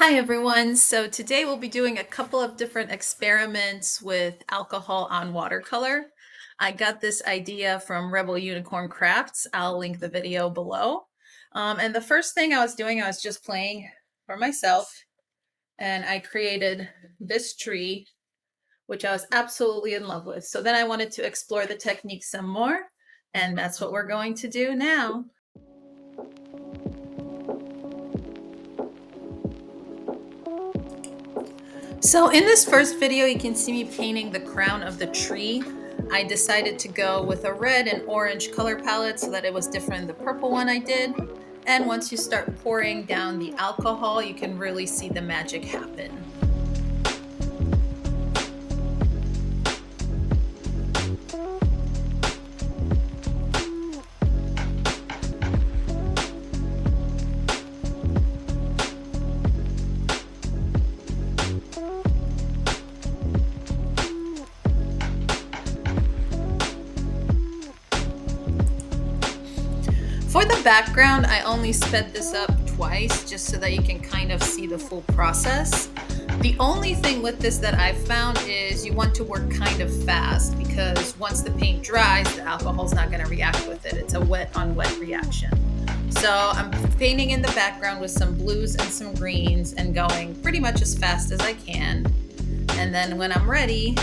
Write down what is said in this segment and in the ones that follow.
Hi everyone. So today we'll be doing a couple of different experiments with alcohol on watercolor. I got this idea from Rebel Unicorn Crafts. I'll link the video below. And the first thing I was doing, I was just playing for myself, and I created this tree, which I was absolutely in love with. So then I wanted to explore the technique some more, and that's what we're going to do now. So in this first video, you can see me painting the crown of the tree. I decided to go with a red and orange color palette so that it was different than the purple one I did. And once you start pouring down the alcohol, you can really see the magic happen. For the background, I only sped this up twice just so that you can kind of see the full process. The only thing with this that I've found is you want to work kind of fast because once the paint dries, the alcohol's not going to react with it. It's a wet on wet reaction. So I'm painting in the background with some blues and some greens and going pretty much as fast as I can. And then when I'm ready,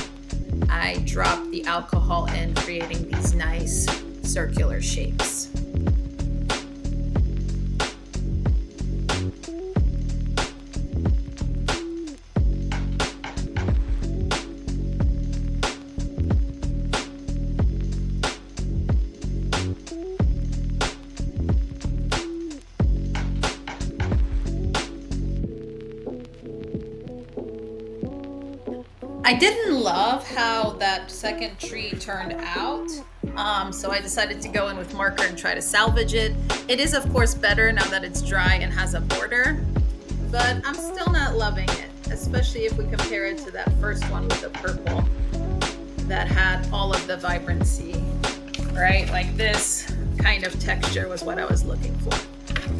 I drop the alcohol in, creating these nice circular shapes. I didn't love how that second tree turned out, so I decided to go in with marker and try to salvage it. It is, of course, better now that it's dry and has a border, but I'm still not loving it, especially if we compare it to that first one with the purple that had all of the vibrancy, right? Like this kind of texture was what I was looking for.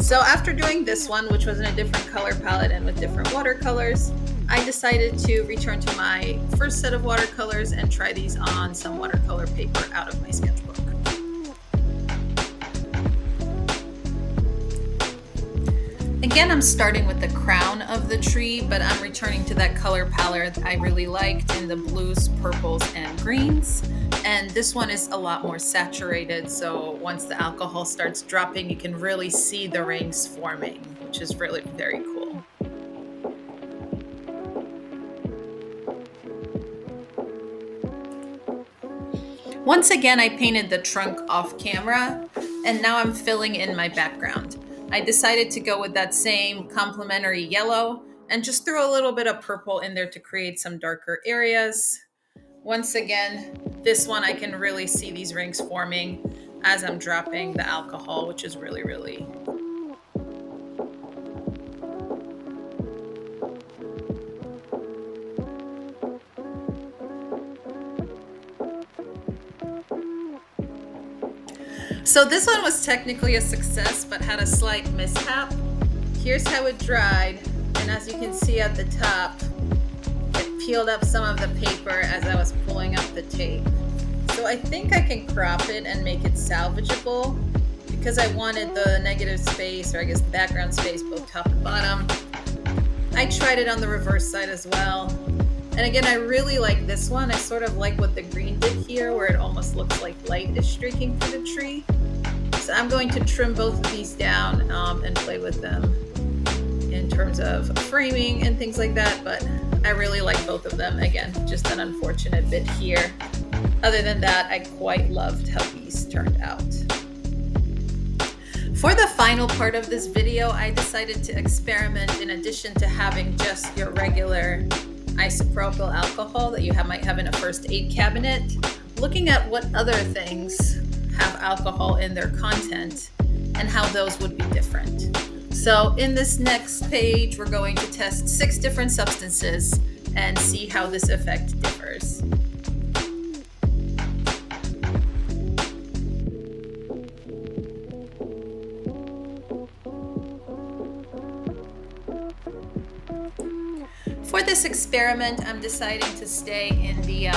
So after doing this one, which was in a different color palette and with different watercolors, I decided to return to my first set of watercolors and try these on some watercolor paper out of my sketchbook. Again, I'm starting with the crown of the tree, but I'm returning to that color palette I really liked in the blues, purples, and greens. And this one is a lot more saturated, so once the alcohol starts dropping, you can really see the rings forming, which is really very cool. Once again, I painted the trunk off camera, and now I'm filling in my background. I decided to go with that same complementary yellow and just threw a little bit of purple in there to create some darker areas. Once again, this one I can really see these rings forming as I'm dropping the alcohol, which is really, really So this one was technically a success, but had a slight mishap. Here's how it dried, and as you can see at the top, it peeled up some of the paper as I was pulling up the tape. So I think I can crop it and make it salvageable because I wanted the negative space, or I guess the background space, both top and bottom. I tried it on the reverse side as well. And again, I really like this one. I sort of like what the green did here, where it almost looks like light is streaking through the tree. So I'm going to trim both of these down and play with them in terms of framing and things like that. But I really like both of them. Again, just an unfortunate bit here. Other than that, I quite loved how these turned out. For the final part of this video, I decided to experiment in addition to having just your regular isopropyl alcohol that you might have in a first aid cabinet, looking at what other things have alcohol in their content and how those would be different. So in this next page, we're going to test 6 different substances and see how this effect differs. For this experiment, I'm deciding to stay in the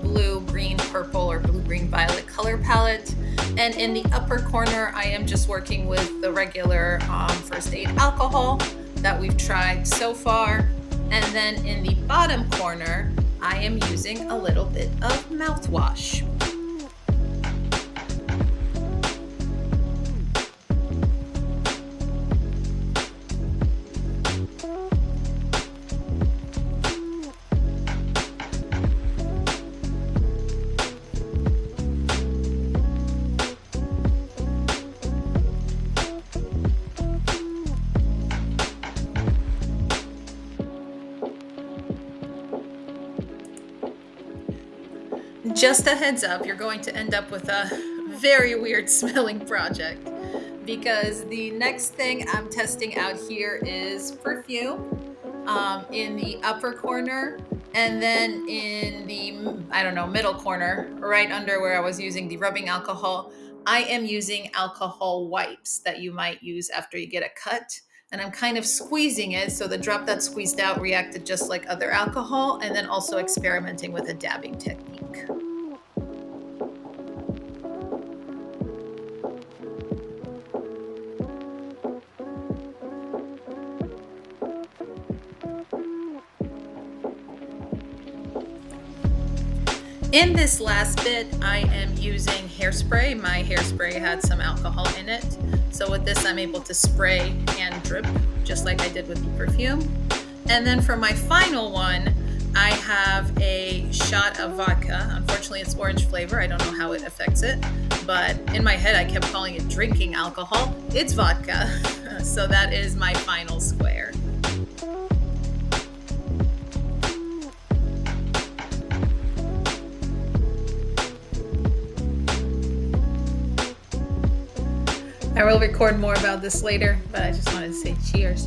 blue, green, purple, or blue, green, violet color palette. And in the upper corner, I am just working with the regular first aid alcohol that we've tried so far. And then in the bottom corner, I am using a little bit of mouthwash. Just a heads up, you're going to end up with a very weird smelling project because the next thing I'm testing out here is perfume in the upper corner, and then in the, I don't know, middle corner, right under where I was using the rubbing alcohol, I am using alcohol wipes that you might use after you get a cut. And I'm kind of squeezing it so the drop that squeezed out reacted just like other alcohol, and then also experimenting with a dabbing technique. In this last bit, I am using hairspray. My hairspray had some alcohol in it. So with this, I'm able to spray and drip, just like I did with the perfume. And then for my final one, I have a shot of vodka. Unfortunately, it's orange flavor. I don't know how it affects it. But in my head, I kept calling it drinking alcohol. It's vodka. So that is my final square. I will record more about this later, but I just wanted to say cheers.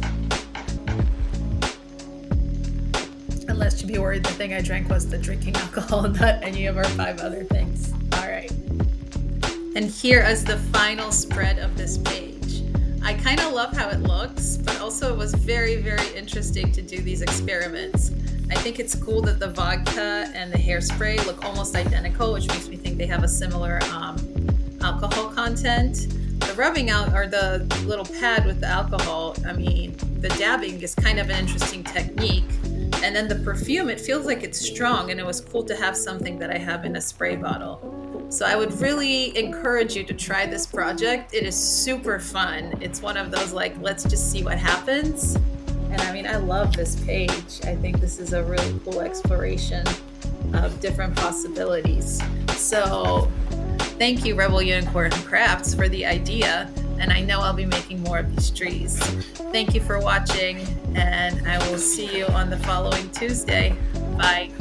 Unless you'd be worried the thing I drank was the drinking alcohol, not any of our 5 other things. All right. And here is the final spread of this page. I kind of love how it looks, but also it was very, very interesting to do these experiments. I think it's cool that the vodka and the hairspray look almost identical, which makes me think they have a similar alcohol content. The rubbing out, or the little pad with the alcohol, I mean, the dabbing is kind of an interesting technique. And then the perfume, it feels like it's strong, and it was cool to have something that I have in a spray bottle. So I would really encourage you to try this project. It is super fun. It's one of those like, let's just see what happens. And I mean, I love this page. I think this is a really cool exploration of different possibilities. So thank you, Rebel Unicorn Crafts, for the idea, and I know I'll be making more of these trees. Thank you for watching, and I will see you on the following Tuesday. Bye.